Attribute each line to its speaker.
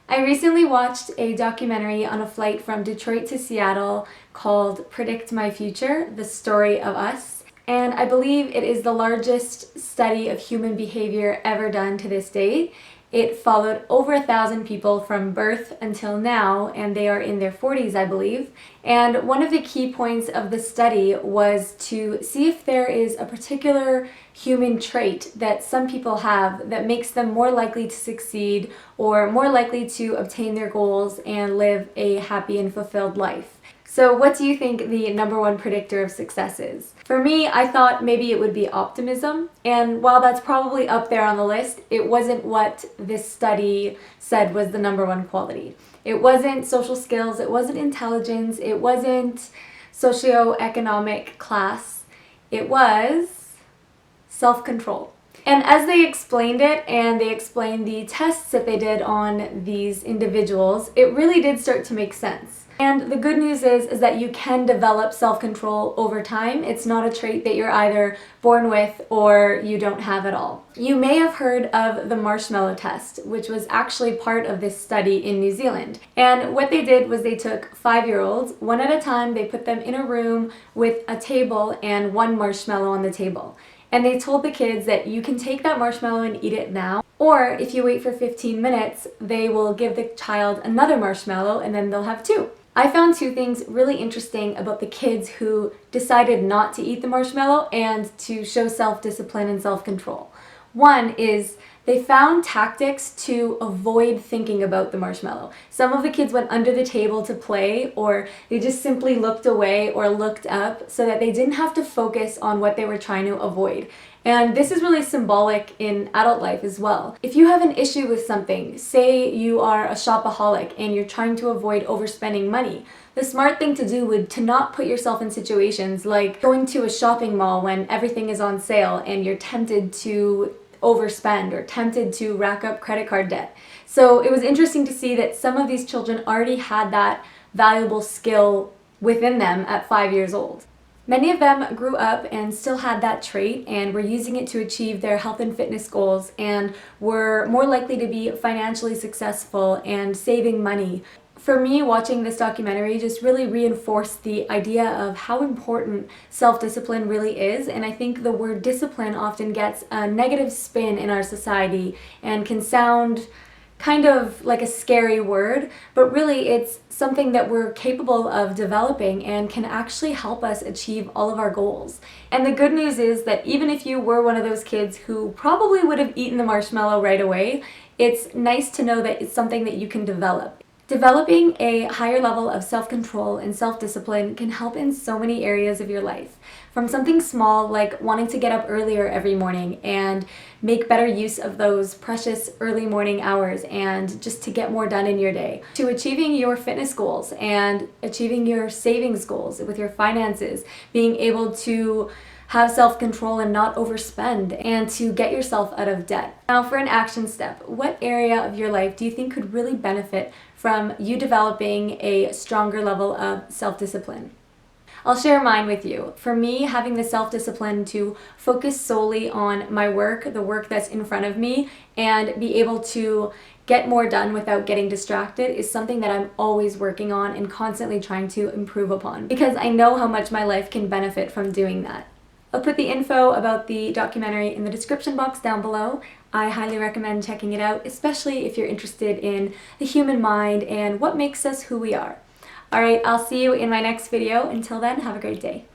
Speaker 1: I recently watched a documentary on a flight from Detroit to Seattle called Predict My Future, The Story of Us, and I believe it is the largest study of human behavior ever done to this date. It followed over 1,000 people from birth until now, and they are in their 40s, I believe. And one of the key points of the study was to see if there is a particular human trait that some people have that makes them more likely to succeed or more likely to obtain their goals and live a happy and fulfilled life. So what do you think the number one predictor of success is? For me, I thought maybe it would be optimism, and while that's probably up there on the list, it wasn't what this study said was the number one quality. It wasn't social skills, it wasn't intelligence, it wasn't socioeconomic class, it was self-control. And as they explained it, and they explained the tests that they did on these individuals, it really did start to make sense. And the good news is that you can develop self-control over time. It's not a trait that you're either born with or you don't have at all. You may have heard of the marshmallow test, which was actually part of this study in New Zealand. And what they did was they took 5-year-olds, one at a time, they put them in a room with a table and one marshmallow on the table. And they told the kids that you can take that marshmallow and eat it now, or if you wait for 15 minutes, they will give the child another marshmallow and then they'll have 2. I found 2 things really interesting about the kids who decided not to eat the marshmallow and to show self-discipline and self-control. One is they found tactics to avoid thinking about the marshmallow. Some of the kids went under the table to play, or they just simply looked away or looked up so that they didn't have to focus on what they were trying to avoid. And this is really symbolic in adult life as well. If you have an issue with something, say you are a shopaholic and you're trying to avoid overspending money, the smart thing to do would to not put yourself in situations like going to a shopping mall when everything is on sale and you're tempted to overspend or tempted to rack up credit card debt. So it was interesting to see that some of these children already had that valuable skill within them at 5 years old. Many of them grew up and still had that trait and were using it to achieve their health and fitness goals and were more likely to be financially successful and saving money. For me, watching this documentary just really reinforced the idea of how important self-discipline really is, and I think the word discipline often gets a negative spin in our society and can sound kind of like a scary word, but really it's something that we're capable of developing and can actually help us achieve all of our goals. And the good news is that even if you were one of those kids who probably would have eaten the marshmallow right away, it's nice to know that it's something that you can develop. Developing a higher level of self-control and self-discipline can help in so many areas of your life. From something small like wanting to get up earlier every morning and make better use of those precious early morning hours and just to get more done in your day, to achieving your fitness goals and achieving your savings goals with your finances, being able to have self-control and not overspend, and to get yourself out of debt. Now for an action step, what area of your life do you think could really benefit from you developing a stronger level of self-discipline? I'll share mine with you. For me, having the self-discipline to focus solely on my work, the work that's in front of me, and be able to get more done without getting distracted is something that I'm always working on and constantly trying to improve upon, because I know how much my life can benefit from doing that. I'll put the info about the documentary in the description box down below. I highly recommend checking it out, especially if you're interested in the human mind and what makes us who we are. Alright, I'll see you in my next video. Until then, have a great day.